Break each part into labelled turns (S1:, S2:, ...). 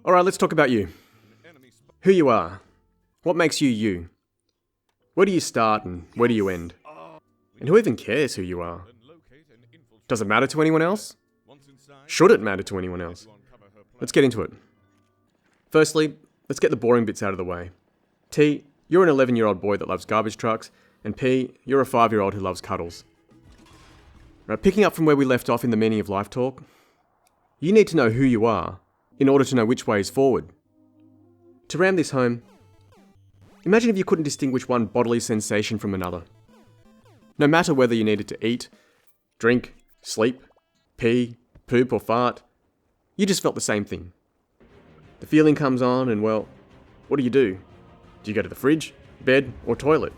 S1: Alright, let's talk about you. Who you are. What makes you you? Where do you start and where do you end? And who even cares who you are? Does it matter to anyone else? Should it matter to anyone else? Let's get into it. Firstly, let's get the boring bits out of the way. T, you're an 11-year-old boy that loves garbage trucks, and P, you're a 5-year-old who loves cuddles. Right, picking up from where we left off in the meaning of life talk, you need to know who you are in order to know which way is forward. To ram this home, imagine if you couldn't distinguish one bodily sensation from another. No matter whether you needed to eat, drink, sleep, pee, poop or fart, you just felt the same thing. The feeling comes on and, well, what do? Do you go to the fridge, bed or toilet?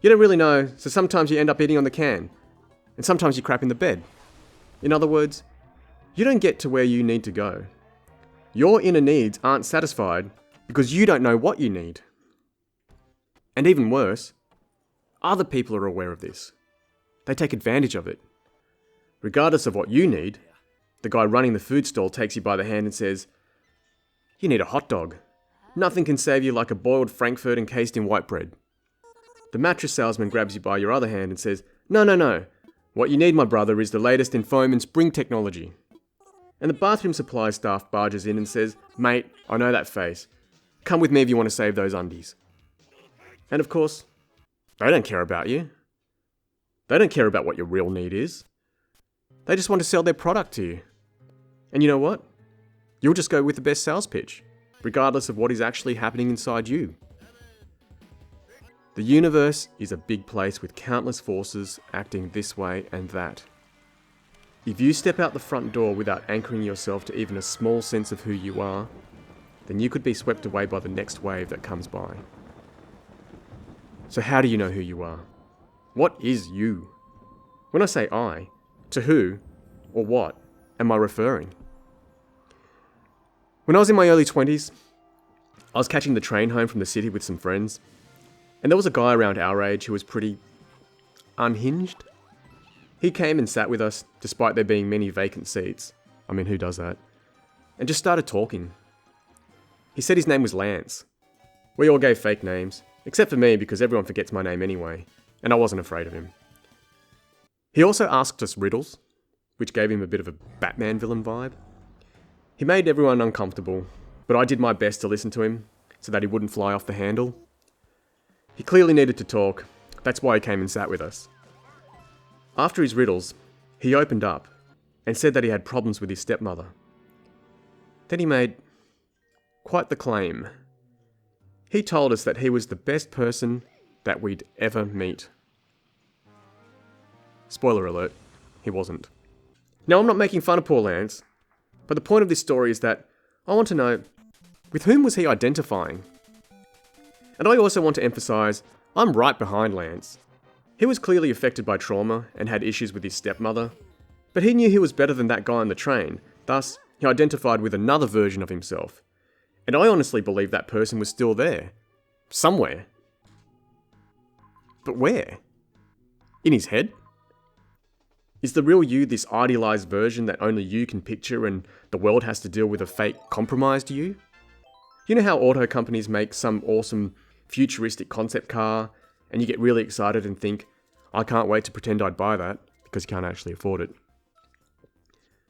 S1: You don't really know, so sometimes you end up eating on the can, and sometimes you crap in the bed. In other words, you don't get to where you need to go. Your inner needs aren't satisfied because you don't know what you need. And even worse, other people are aware of this. They take advantage of it. Regardless of what you need, the guy running the food stall takes you by the hand and says, "You need a hot dog. Nothing can save you like a boiled Frankfurt encased in white bread." The mattress salesman grabs you by your other hand and says, No. What you need, my brother, is the latest in foam and spring technology." And the bathroom supply staff barges in and says, "Mate, I know that face. Come with me if you want to save those undies." And of course, they don't care about you. They don't care about what your real need is. They just want to sell their product to you. And you know what? You'll just go with the best sales pitch, regardless of what is actually happening inside you. The universe is a big place with countless forces acting this way and that. If you step out the front door without anchoring yourself to even a small sense of who you are, then you could be swept away by the next wave that comes by. So how do you know who you are? What is you? When I say I, to who or what am I referring? When I was in my early 20s, I was catching the train home from the city with some friends, and there was a guy around our age who was pretty unhinged. He came and sat with us, despite there being many vacant seats. I mean, who does that? And just started talking. He said his name was Lance. We all gave fake names, except for me because everyone forgets my name anyway, and I wasn't afraid of him. He also asked us riddles, which gave him a bit of a Batman villain vibe. He made everyone uncomfortable, but I did my best to listen to him so that he wouldn't fly off the handle. He clearly needed to talk, that's why he came and sat with us. After his riddles, he opened up and said that he had problems with his stepmother. Then he made quite the claim. He told us that he was the best person that we'd ever meet. Spoiler alert, he wasn't. Now, I'm not making fun of poor Lance, but the point of this story is that I want to know, with whom was he identifying? And I also want to emphasise, I'm right behind Lance. He was clearly affected by trauma and had issues with his stepmother, but he knew he was better than that guy on the train, thus he identified with another version of himself. And I honestly believe that person was still there. Somewhere. But where? In his head? Is the real you this idealised version that only you can picture and the world has to deal with a fake, compromised you? You know how auto companies make some awesome futuristic concept car and you get really excited and think, I can't wait to pretend I'd buy that, because you can't actually afford it.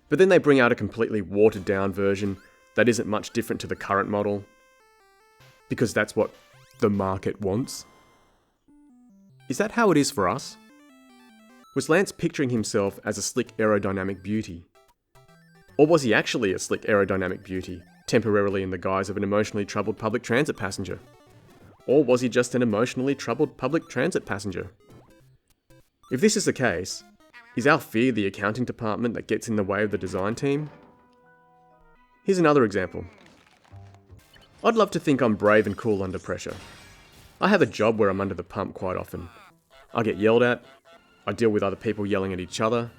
S1: But then they bring out a completely watered down version that isn't much different to the current model, because that's what the market wants. Is that how it is for us? Was Lance picturing himself as a slick aerodynamic beauty? Or was he actually a slick aerodynamic beauty, temporarily in the guise of an emotionally troubled public transit passenger? Or was he just an emotionally troubled public transit passenger? If this is the case, is our fear the accounting department that gets in the way of the design team? Here's another example. I'd love to think I'm brave and cool under pressure. I have a job where I'm under the pump quite often. I get yelled at, I deal with other people yelling at each other,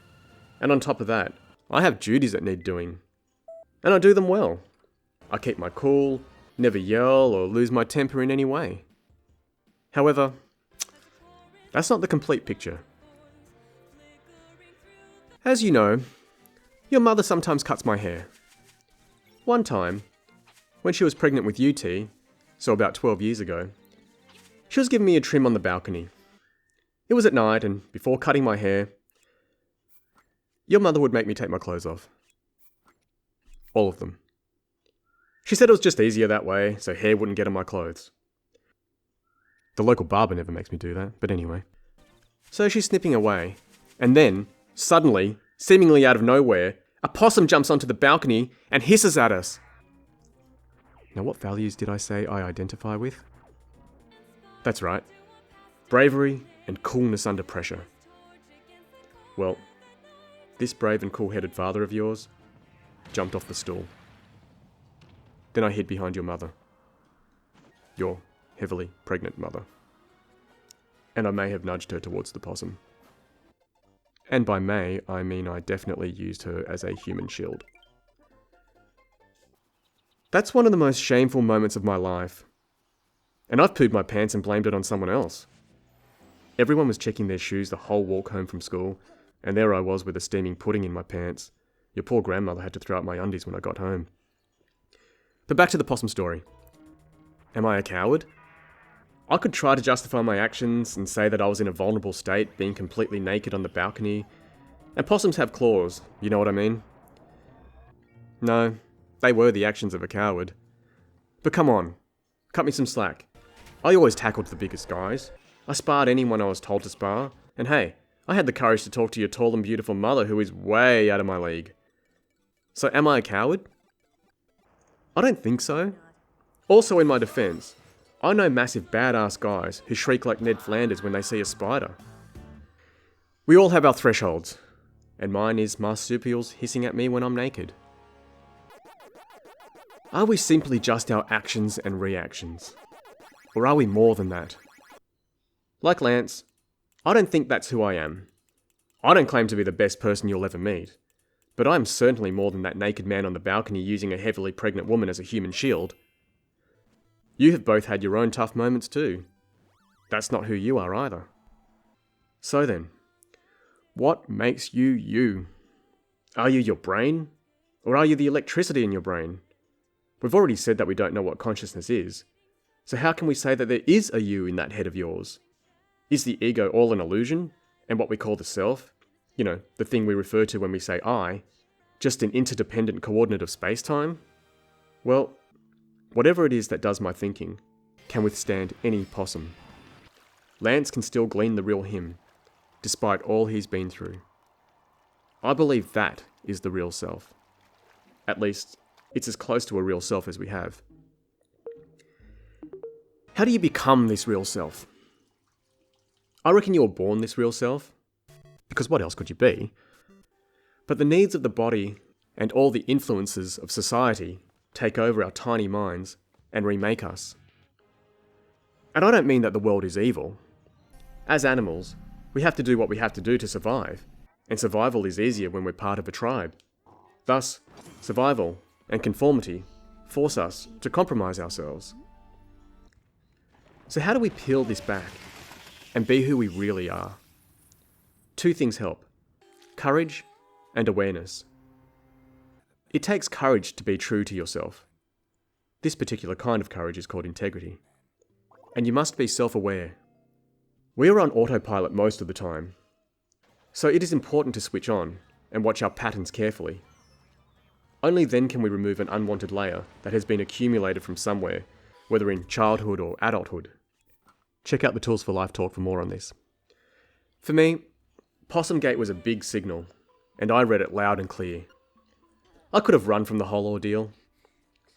S1: and on top of that, I have duties that need doing. And I do them well. I keep my cool, never yell or lose my temper in any way. However, that's not the complete picture. As you know, your mother sometimes cuts my hair. One time, when she was pregnant with UT, so about 12 years ago, she was giving me a trim on the balcony. It was at night, and before cutting my hair, your mother would make me take my clothes off. All of them. She said it was just easier that way, so hair wouldn't get on my clothes. The local barber never makes me do that, but anyway. So she's snipping away, and then, suddenly, seemingly out of nowhere, a possum jumps onto the balcony and hisses at us. Now, what values did I say I identify with? That's right. Bravery and coolness under pressure. Well, this brave and cool-headed father of yours jumped off the stool. Then I hid behind your mother. Your heavily pregnant mother. And I may have nudged her towards the possum. And by may, I mean I definitely used her as a human shield. That's one of the most shameful moments of my life. And I've pooed my pants and blamed it on someone else. Everyone was checking their shoes the whole walk home from school, and there I was with a steaming pudding in my pants. Your poor grandmother had to throw out my undies when I got home. But back to the possum story. Am I a coward? I could try to justify my actions and say that I was in a vulnerable state, being completely naked on the balcony. And possums have claws, you know what I mean? No, they were the actions of a coward. But come on, cut me some slack. I always tackled the biggest guys. I sparred anyone I was told to spar. And hey, I had the courage to talk to your tall and beautiful mother who is way out of my league. So am I a coward? I don't think so. Also, in my defense, I know massive badass guys who shriek like Ned Flanders when they see a spider. We all have our thresholds, and mine is marsupials hissing at me when I'm naked. Are we simply just our actions and reactions? Or are we more than that? Like Lance, I don't think that's who I am. I don't claim to be the best person you'll ever meet, but I'm certainly more than that naked man on the balcony using a heavily pregnant woman as a human shield. You have both had your own tough moments too. That's not who you are either. So then, what makes you you? Are you your brain? Or are you the electricity in your brain? We've already said that we don't know what consciousness is, so how can we say that there is a you in that head of yours? Is the ego all an illusion, and what we call the self, the thing we refer to when we say I, just an interdependent coordinate of space-time? Well, whatever it is that does my thinking can withstand any possum. Lance can still glean the real him, despite all he's been through. I believe that is the real self. At least, it's as close to a real self as we have. How do you become this real self? I reckon you were born this real self, because what else could you be? But the needs of the body and all the influences of society take over our tiny minds and remake us. And I don't mean that the world is evil. As animals, we have to do what we have to do to survive, and survival is easier when we're part of a tribe. Thus, survival and conformity force us to compromise ourselves. So how do we peel this back and be who we really are? Two things help: courage and awareness. It takes courage to be true to yourself. This particular kind of courage is called integrity. And you must be self-aware. We are on autopilot most of the time, so it is important to switch on and watch our patterns carefully. Only then can we remove an unwanted layer that has been accumulated from somewhere, whether in childhood or adulthood. Check out the Tools for Life talk for more on this. For me, Possumgate was a big signal, and I read it loud and clear. I could have run from the whole ordeal,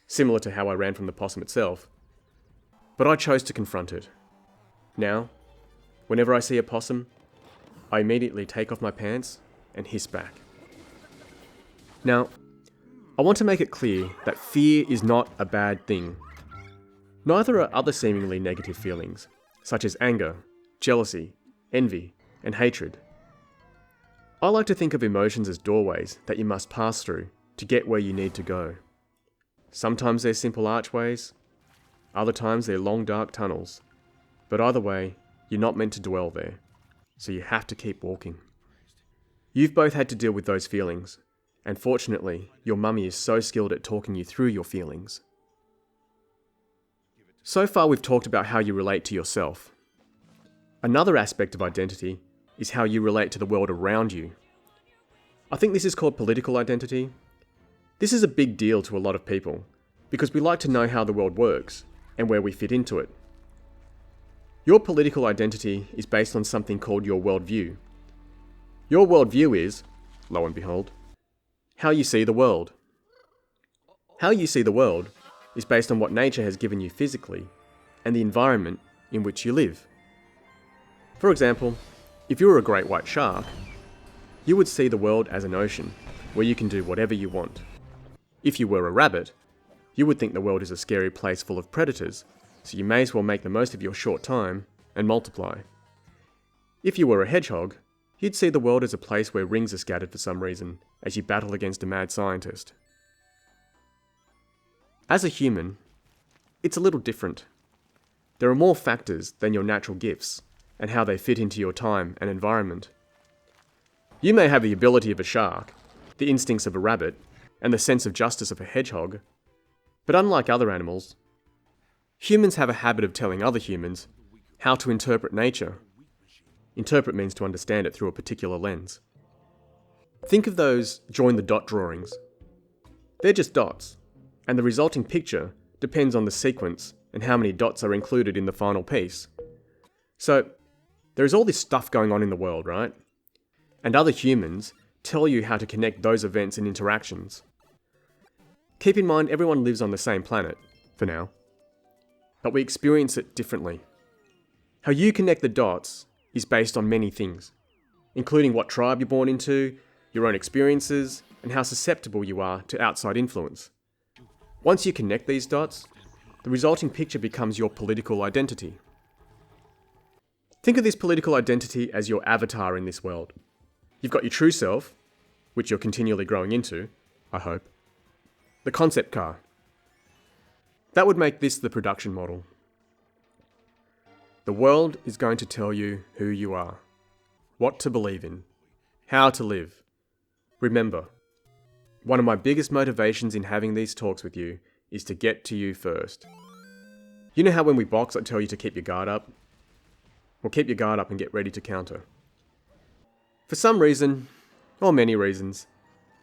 S1: similar to how I ran from the possum itself, but I chose to confront it. Now, whenever I see a possum, I immediately take off my pants and hiss back. Now, I want to make it clear that fear is not a bad thing. Neither are other seemingly negative feelings, such as anger, jealousy, envy, and hatred. I like to think of emotions as doorways that you must pass through to get where you need to go. Sometimes they're simple archways, other times they're long dark tunnels, but either way, you're not meant to dwell there, so you have to keep walking. You've both had to deal with those feelings, And fortunately, your mummy is so skilled at talking you through your feelings. So far we've talked about how you relate to yourself. Another aspect of identity is how you relate to the world around you. I think this is called political identity. This is a big deal to a lot of people, because we like to know how the world works and where we fit into it. Your political identity is based on something called your worldview. Your worldview is, lo and behold, how you see the world. How you see the world is based on what nature has given you physically and the environment in which you live. For example, if you were a great white shark, you would see the world as an ocean where you can do whatever you want. If you were a rabbit, you would think the world is a scary place full of predators, so you may as well make the most of your short time and multiply. If you were a hedgehog, you'd see the world as a place where rings are scattered for some reason as you battle against a mad scientist. As a human, it's a little different. There are more factors than your natural gifts and how they fit into your time and environment. You may have the ability of a shark, the instincts of a rabbit, and the sense of justice of a hedgehog, but unlike other animals, humans have a habit of telling other humans how to interpret nature. Interpret means to understand it through a particular lens. Think of those join the dot drawings. They're just dots, and the resulting picture depends on the sequence and how many dots are included in the final piece. So, there's all this stuff going on in the world, right? And other humans tell you how to connect those events and interactions. Keep in mind everyone lives on the same planet, for now, but we experience it differently. How you connect the dots is based on many things, including what tribe you're born into, your own experiences, and how susceptible you are to outside influence. Once you connect these dots, the resulting picture becomes your political identity. Think of this political identity as your avatar in this world. You've got your true self, which you're continually growing into, I hope. The concept car. That would make this the production model. The world is going to tell you who you are, what to believe in, how to live. Remember, one of my biggest motivations in having these talks with you is to get to you first. You know how when we box I tell you to keep your guard up? Well, keep your guard up and get ready to counter. For some reason, or many reasons,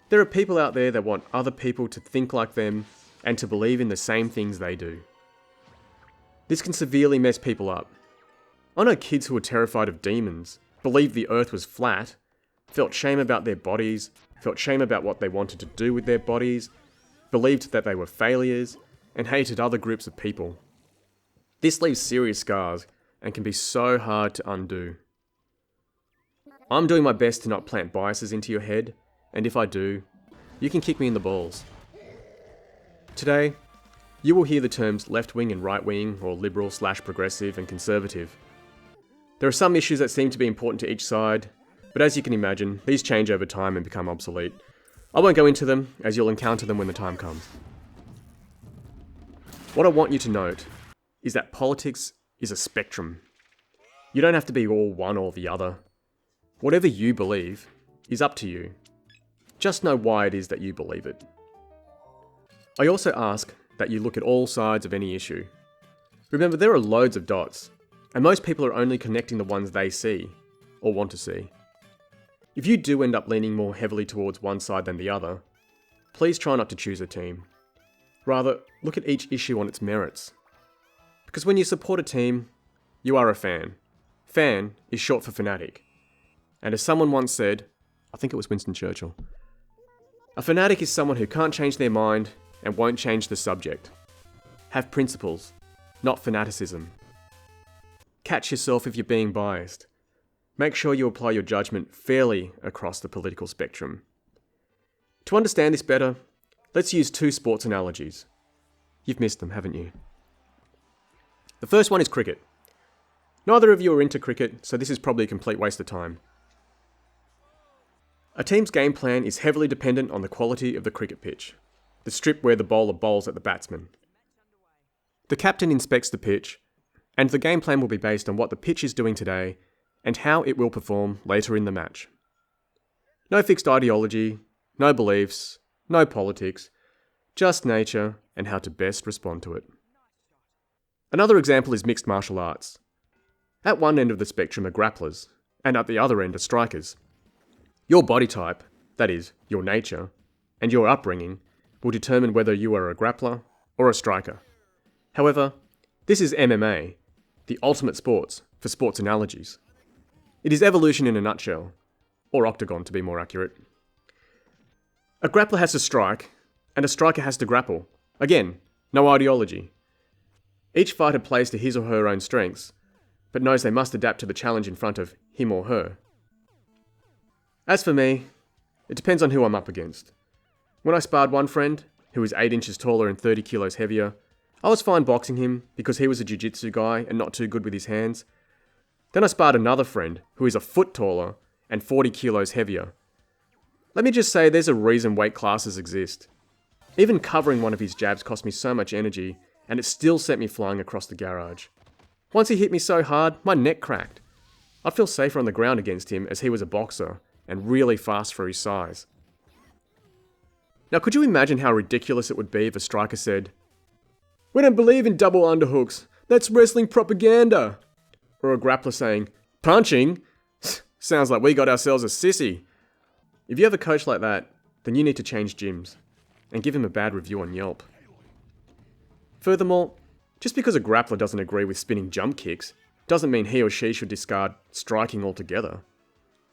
S1: there are people out there that want other people to think like them and to believe in the same things they do. This can severely mess people up. I know kids who were terrified of demons, believed the earth was flat, felt shame about their bodies, felt shame about what they wanted to do with their bodies, believed that they were failures, and hated other groups of people. This leaves serious scars and can be so hard to undo. I'm doing my best to not plant biases into your head, and if I do, you can kick me in the balls. Today, you will hear the terms left-wing and right-wing, or liberal/progressive and conservative. There are some issues that seem to be important to each side, but as you can imagine, these change over time and become obsolete. I won't go into them, as you'll encounter them when the time comes. What I want you to note is that politics is a spectrum. You don't have to be all one or the other. Whatever you believe is up to you. Just know why it is that you believe it. I also ask that you look at all sides of any issue. Remember, there are loads of dots, and most people are only connecting the ones they see, or want to see. If you do end up leaning more heavily towards one side than the other, please try not to choose a team. Rather, look at each issue on its merits. Because when you support a team, you are a fan. Fan is short for fanatic. And as someone once said, I think it was Winston Churchill, a fanatic is someone who can't change their mind and won't change the subject. Have principles, not fanaticism. Catch yourself if you're being biased. Make sure you apply your judgment fairly across the political spectrum. To understand this better, let's use two sports analogies. You've missed them, haven't you? The first one is cricket. Neither of you are into cricket, so this is probably a complete waste of time. A team's game plan is heavily dependent on the quality of the cricket pitch, the strip where the bowler bowls at the batsman. The captain inspects the pitch, and the game plan will be based on what the pitch is doing today and how it will perform later in the match. No fixed ideology, No beliefs, no politics, just nature and how to best respond to it. Another example is mixed martial arts. At one end of the spectrum are grapplers, and at the other end are strikers. Your body type, that is, your nature, and your upbringing will determine whether you are a grappler or a striker. However, this is MMA, the ultimate sports for sports analogies. It is evolution in a nutshell, or octagon to be more accurate. A grappler has to strike, and a striker has to grapple. Again, no ideology. Each fighter plays to his or her own strengths, but knows they must adapt to the challenge in front of him or her. As for me, it depends on who I'm up against. When I sparred one friend, who was 8 inches taller and 30 kilos heavier, I was fine boxing him because he was a jiu-jitsu guy and not too good with his hands. Then I sparred another friend who is a foot taller and 40 kilos heavier. Let me just say there's a reason weight classes exist. Even covering one of his jabs cost me so much energy, and it still sent me flying across the garage. Once he hit me so hard, my neck cracked. I'd feel safer on the ground against him as he was a boxer and really fast for his size. Now, could you imagine how ridiculous it would be if a striker said, "We don't believe in double underhooks, that's wrestling propaganda"? Or a grappler saying, "Punching? Sounds like we got ourselves a sissy." If you have a coach like that, then you need to change gyms and give him a bad review on Yelp. Furthermore, just because a grappler doesn't agree with spinning jump kicks, doesn't mean he or she should discard striking altogether.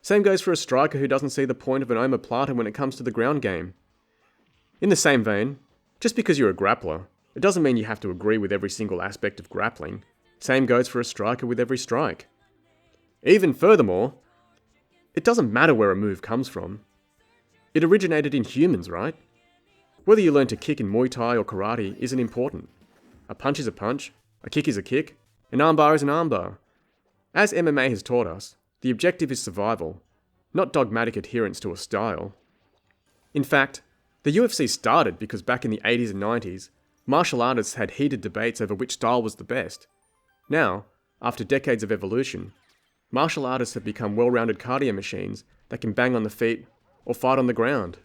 S1: Same goes for a striker who doesn't see the point of an omoplata when it comes to the ground game. In the same vein, just because you're a grappler, it doesn't mean you have to agree with every single aspect of grappling. Same goes for a striker with every strike. Even furthermore, it doesn't matter where a move comes from. It originated in humans, right? Whether you learn to kick in Muay Thai or karate isn't important. A punch is a punch, a kick is a kick, an armbar is an armbar. As MMA has taught us, the objective is survival, not dogmatic adherence to a style. In fact, the UFC started because back in the 80s and 90s, martial artists had heated debates over which style was the best. Now, after decades of evolution, martial artists have become well-rounded cardio machines that can bang on the feet or fight on the ground.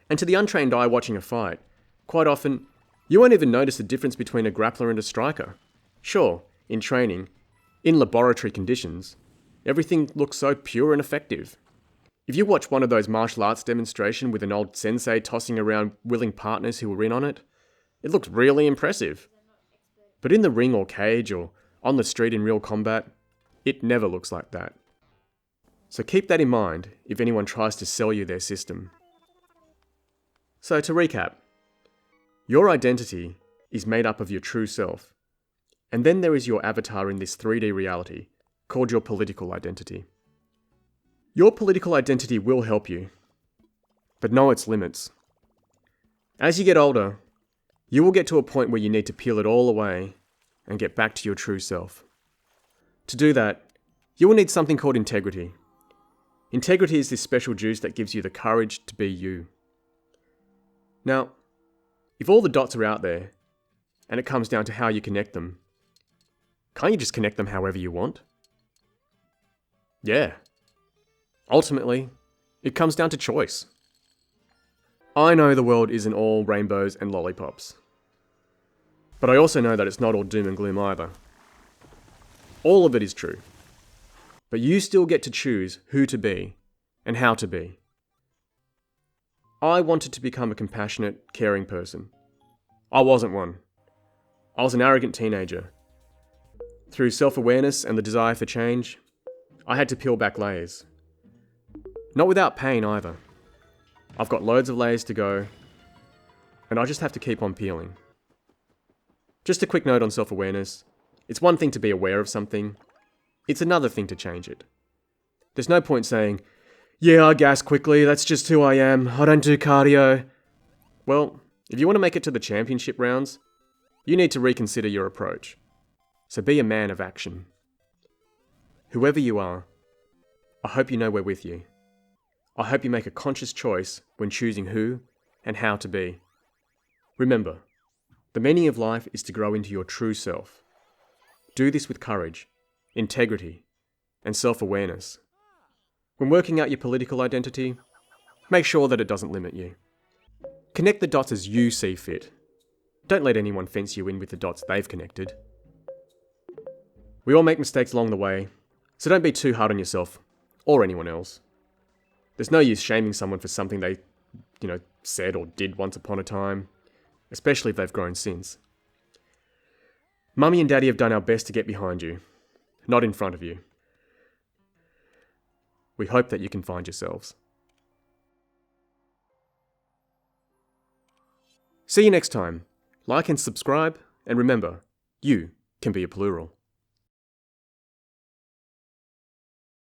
S1: And to the untrained eye watching a fight, quite often, you won't even notice the difference between a grappler and a striker. Sure, in training, in laboratory conditions, everything looks so pure and effective. If you watch one of those martial arts demonstrations with an old sensei tossing around willing partners who were in on it, it looks really impressive. But in the ring or cage or on the street in real combat, it never looks like that. So keep that in mind if anyone tries to sell you their system. So to recap, your identity is made up of your true self, and then there is your avatar in this 3D reality, called your political identity. Your political identity will help you, but know its limits. As you get older, you will get to a point where you need to peel it all away and get back to your true self. To do that, you will need something called integrity. Integrity is this special juice that gives you the courage to be you. Now, if all the dots are out there, and it comes down to how you connect them, can't you just connect them however you want? Yeah. Ultimately, it comes down to choice. I know the world isn't all rainbows and lollipops. But I also know that it's not all doom and gloom either. All of it is true. But you still get to choose who to be and how to be. I wanted to become a compassionate, caring person. I wasn't one. I was an arrogant teenager. Through self-awareness and the desire for change, I had to peel back layers. Not without pain either. I've got loads of layers to go, and I just have to keep on peeling. Just a quick note on self-awareness. It's one thing to be aware of something. It's another thing to change it. There's no point saying, "Yeah, I gas quickly, that's just who I am, I don't do cardio." Well, if you want to make it to the championship rounds, you need to reconsider your approach. So be a man of action. Whoever you are, I hope you know we're with you. I hope you make a conscious choice when choosing who and how to be. Remember, the meaning of life is to grow into your true self. Do this with courage, integrity, and self-awareness. When working out your political identity, Make sure that it doesn't limit you. Connect the dots as you see fit. Don't let anyone fence you in with the dots they've connected. We all make mistakes along the way, so don't be too hard on yourself or anyone else. There's no use shaming someone for something they, said or did once upon a time, especially if they've grown since. Mummy and Daddy have done our best to get behind you, not in front of you. We hope that you can find yourselves. See you next time. Like and subscribe, and remember, you can be a plural.